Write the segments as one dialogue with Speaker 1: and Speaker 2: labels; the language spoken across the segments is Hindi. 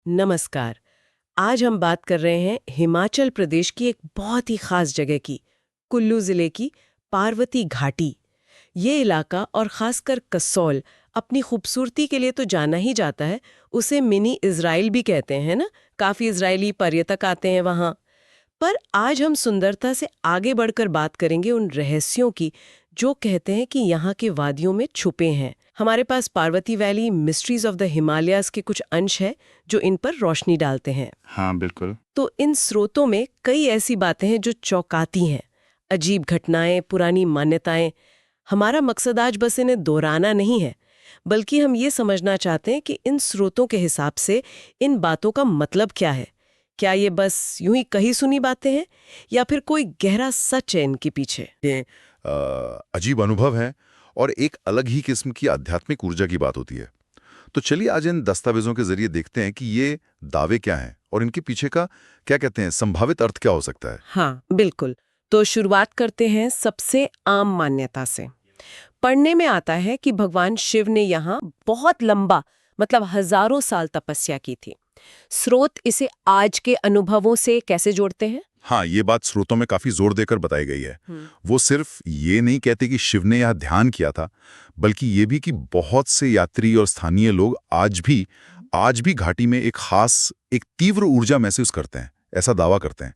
Speaker 1: नमस्कार। आज हम बात कर रहे हैं हिमाचल प्रदेश की एक बहुत ही खास जगह की, कुल्लू जिले की पार्वती घाटी। ये इलाका और खासकर कसौल अपनी खूबसूरती के लिए तो जाना ही जाता है। उसे मिनी इज़राइल भी कहते हैं ना। काफ़ी इज़राइली पर्यटक आते हैं वहाँ। पर आज हम सुंदरता से आगे बढ़कर बात करेंगे उन रहस्यों की जो कहते हैं कि यहाँ के वादियों में छुपे हैं। हमारे पास Parvati valley mysteries of the Himalayas के कुछ अंश हैं जो इन पर रोशनी डालते हैं।
Speaker 2: हाँ, बिल्कुल।
Speaker 1: तो इन स्रोतों में कई ऐसी बातें हैं जो चौंकाती हैं, अजीब घटनाएं, पुरानी मान्यताएं। हमारा मकसद आज बस इन्हें दोहराना नहीं है, बल्कि हम ये समझना चाहते हैं कि इन स्रोतों के हिसाब से इन बातों का मतलब क्या है। क्या ये बस यूं ही कही सुनी बातें हैं या फिर कोई गहरा सच है इनके पीछे।
Speaker 3: ये अजीब अनुभव है और एक अलग ही किस्म की आध्यात्मिक ऊर्जा की बात होती है। तो चलिए आज इन दस्तावेजों के जरिए देखते हैं कि ये दावे क्या हैं और इनके पीछे का क्या कहते हैं संभावित अर्थ क्या हो सकता है।
Speaker 1: हाँ बिल्कुल। तो शुरुआत करते हैं सबसे आम मान्यता से। पढ़ने में आता है कि भगवान शिव ने यहाँ बहुत लंबा मतलब हजारों साल तपस्या की थी। स्रोत इसे आज के अनुभवों से कैसे जोड़ते हैं?
Speaker 3: हाँ, ये बात स्रोतों में काफी जोर देकर बताई गई है। वो सिर्फ ये नहीं कहते कि शिव ने यहाँ ध्यान किया था, बल्कि ये भी कि बहुत से यात्री और स्थानीय लोग आज भी घाटी में एक तीव्र ऊर्जा महसूस करते हैं, ऐसा दावा करते हैं।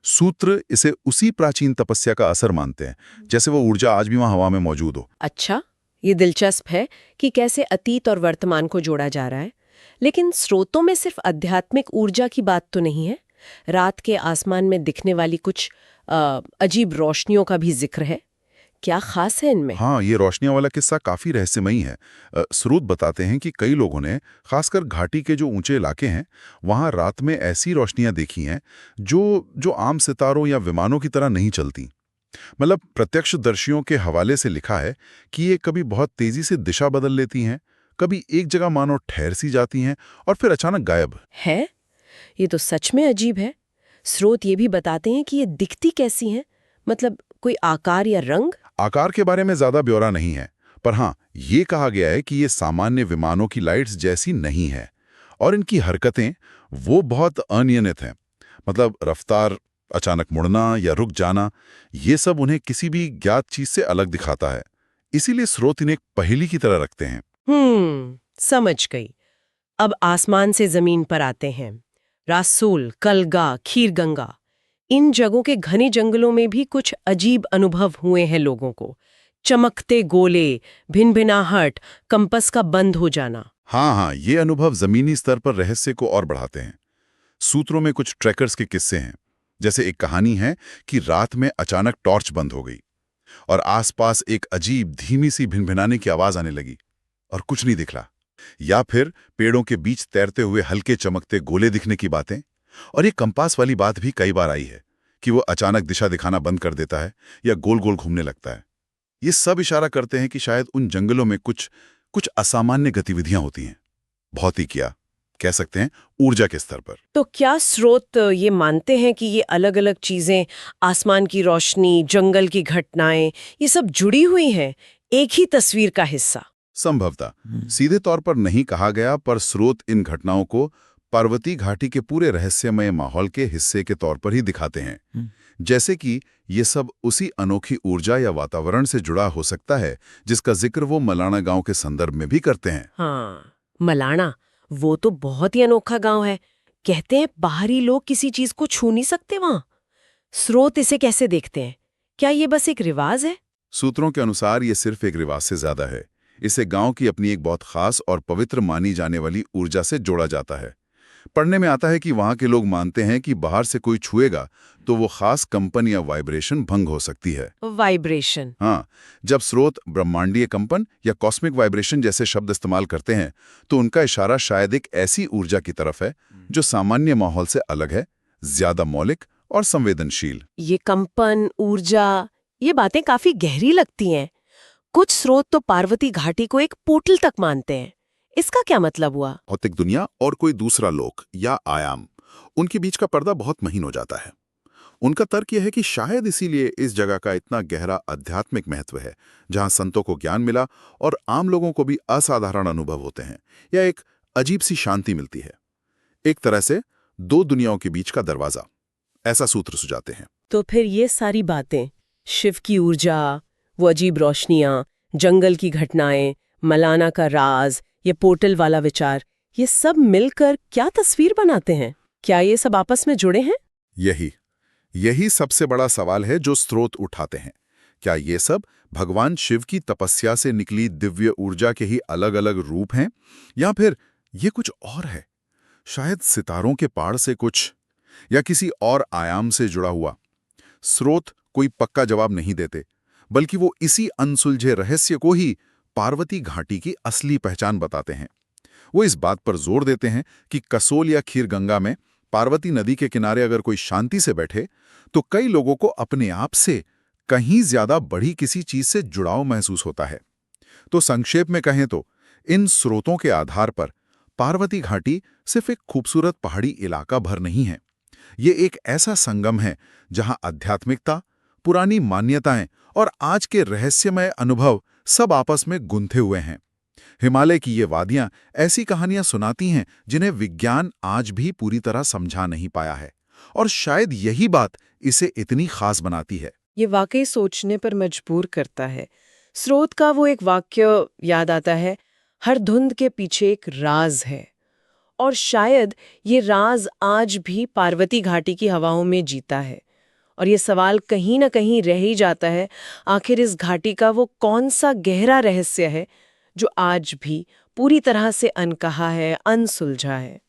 Speaker 3: सूत्र इसे उसी प्राचीन तपस्या का असर मानते हैं, जैसे वो ऊर्जा आज भी वहां हवा में मौजूद हो।
Speaker 1: अच्छा, ये दिलचस्प है कि कैसे अतीत और वर्तमान को जोड़ा जा रहा है। लेकिन स्रोतों में सिर्फ आध्यात्मिक ऊर्जा की बात तो नहीं है। रात के आसमान में दिखने वाली कुछ अजीब रोशनियों का भी जिक्र है। क्या खास है इनमें?
Speaker 3: हाँ, ये रोशनियां वाला किस्सा काफी रहस्यमयी है। स्रोत बताते हैं कि कई लोगों ने, खासकर घाटी के जो ऊंचे इलाके हैं, वहां रात में ऐसी रोशनियां देखी हैं जो जो आम सितारों या विमानों की तरह नहीं चलती। मतलब प्रत्यक्षदर्शियों के हवाले से लिखा है कि ये कभी बहुत तेजी से दिशा बदल लेती हैं, कभी एक जगह मानो ठहर सी जाती हैं और फिर अचानक गायब।
Speaker 1: है? ये तो सच में अजीब है। स्रोत ये भी बताते हैं कि ये दिखती कैसी हैं, मतलब कोई आकार या रंग?
Speaker 3: आकार के बारे में ज्यादा ब्यौरा नहीं है, पर हाँ, ये कहा गया है कि ये सामान्य विमानों की लाइट्स जैसी नहीं है और इनकी हरकतें वो बहुत अनियमित हैं। मतलब रफ्तार, अचानक मुड़ना या रुक जाना, ये सब उन्हें किसी भी ज्ञात चीज से अलग दिखाता है। इसीलिए स्रोत इन्हें एक पहेली की तरह रखते हैं।
Speaker 1: समझ गई। अब आसमान से जमीन पर आते हैं। रासूल, कलगा, खीरगंगा, इन जगहों के घने जंगलों में भी कुछ अजीब अनुभव हुए हैं लोगों को। चमकते गोले, भिनभिनाहट, कंपस का बंद हो जाना।
Speaker 3: हाँ हाँ, ये अनुभव जमीनी स्तर पर रहस्य को और बढ़ाते हैं। सूत्रों में कुछ ट्रैकर्स के किस्से हैं। जैसे एक कहानी है कि रात में अचानक टॉर्च बंद हो गई और आसपास एक अजीब धीमी सी भिनभिनाने की आवाज आने लगी और कुछ नहीं दिखला। या फिर पेड़ों के बीच तैरते हुए हल्के चमकते गोले दिखने की बातें। और ये कंपास वाली बात भी कई बार आई है कि वो अचानक दिशा दिखाना बंद कर देता है या गोल गोल घूमने लगता है। ये सब इशारा करते हैं कि शायद उन जंगलों में कुछ कुछ असामान्य गतिविधियां होती हैं, भौतिक या कह सकते हैं ऊर्जा के स्तर पर।
Speaker 1: तो क्या स्रोत ये मानते हैं कि ये अलग-अलग चीजें, आसमान की रोशनी, जंगल की घटनाएं, ये सब जुड़ी हुई हैं, एक ही तस्वीर का हिस्सा?
Speaker 3: संभवतः सीधे तौर पर नहीं कहा गया, पर स्रोत इन घटनाओं को पार्वती घाटी के पूरे रहस्यमय माहौल के हिस्से के तौर पर ही दिखाते हैं। जैसे कि ये सब उसी अनोखी ऊर्जा या वातावरण से जुड़ा हो सकता है जिसका जिक्र वो मलाना गांव के संदर्भ में भी करते हैं।
Speaker 1: हाँ, मलाना, वो तो बहुत ही अनोखा गांव है। कहते हैं बाहरी लोग किसी चीज को छू नहीं सकते वहां। स्रोत इसे कैसे देखते हैं? क्या ये बस एक रिवाज है?
Speaker 3: सूत्रों के अनुसार ये सिर्फ एक रिवाज से ज्यादा है। इसे गांव की अपनी एक बहुत खास और पवित्र मानी जाने वाली ऊर्जा से जोड़ा जाता है। पढ़ने में आता है कि वहां के लोग मानते हैं कि बाहर से कोई छुएगा तो वो खास कंपन या वाइब्रेशन भंग हो सकती है।
Speaker 1: वाइब्रेशन?
Speaker 3: हाँ, जब स्रोत ब्रह्मांडीय कंपन या कॉस्मिक वाइब्रेशन जैसे शब्द इस्तेमाल करते हैं तो उनका इशारा शायद एक ऐसी ऊर्जा की तरफ है जो सामान्य माहौल से अलग है, ज्यादा मौलिक और संवेदनशील।
Speaker 1: ये कंपन, ऊर्जा, ये बातें काफी गहरी लगती हैं। कुछ स्रोत तो पार्वती घाटी को एक पोर्टल तक मानते हैं। इसका क्या मतलब हुआ?
Speaker 3: भौतिक दुनिया और कोई दूसरा लोक या आयाम, उनके बीच का पर्दा बहुत महीन हो जाता है। उनका तर्क यह है कि शायद इसीलिए इस जगह का इतना गहरा आध्यात्मिक महत्व है, जहां संतों को ज्ञान मिला और आम लोगों को भी असाधारण अनुभव होते हैं या एक अजीब सी शांति मिलती है। एक तरह से दो दुनियाओं के बीच का दरवाजा, ऐसा सूत्र सुझाते हैं।
Speaker 1: तो फिर ये सारी बातें, शिव की ऊर्जा, वो अजीब रोशनियां, जंगल की घटनाएं, मलाना का राज, ये पोर्टल वाला विचार, ये सब मिलकर क्या तस्वीर बनाते हैं? क्या ये सब आपस में जुड़े हैं?
Speaker 3: यही सबसे बड़ा सवाल है जो स्रोत उठाते हैं। क्या ये सब भगवान शिव की तपस्या से निकली दिव्य ऊर्जा के ही अलग अलग रूप हैं, या फिर ये कुछ और है? शायद सितारों के पाड़ से कुछ, या किसी और आयाम से जुड़ा हुआ। स्रोत कोई पक्का जवाब नहीं देते, बल्कि वो इसी अनसुलझे रहस्य को ही पार्वती घाटी की असली पहचान बताते हैं। वो इस बात पर जोर देते हैं कि कसोल या खीरगंगा में पार्वती नदी के किनारे अगर कोई शांति से बैठे, तो कई लोगों को अपने आप से कहीं ज्यादा बड़ी किसी चीज से जुड़ाव महसूस होता है। तो संक्षेप में कहें तो इन स्रोतों के आधार पर पार्वती घाटी सिर्फ एक खूबसूरत पहाड़ी इलाका भर नहीं है। ये एक ऐसा संगम है जहां आध्यात्मिकता, पुरानी मान्यताएं और आज के रहस्यमय अनुभव सब आपस में गुंथे हुए हैं। हिमालय की ये वादियां ऐसी कहानियां सुनाती हैं जिन्हें विज्ञान आज भी पूरी तरह समझा नहीं पाया है, और शायद यही बात इसे इतनी खास बनाती है।
Speaker 1: ये वाकई सोचने पर मजबूर करता है। स्रोत का वो एक वाक्य याद आता है, हर धुंध के पीछे एक राज है। और शायद ये राज आज भी पार्वती घाटी की हवाओं में जीता है। और ये सवाल कहीं ना कहीं रह ही जाता है, आखिर इस घाटी का वो कौन सा गहरा रहस्य है जो आज भी पूरी तरह से अनकहा है, अनसुलझा है।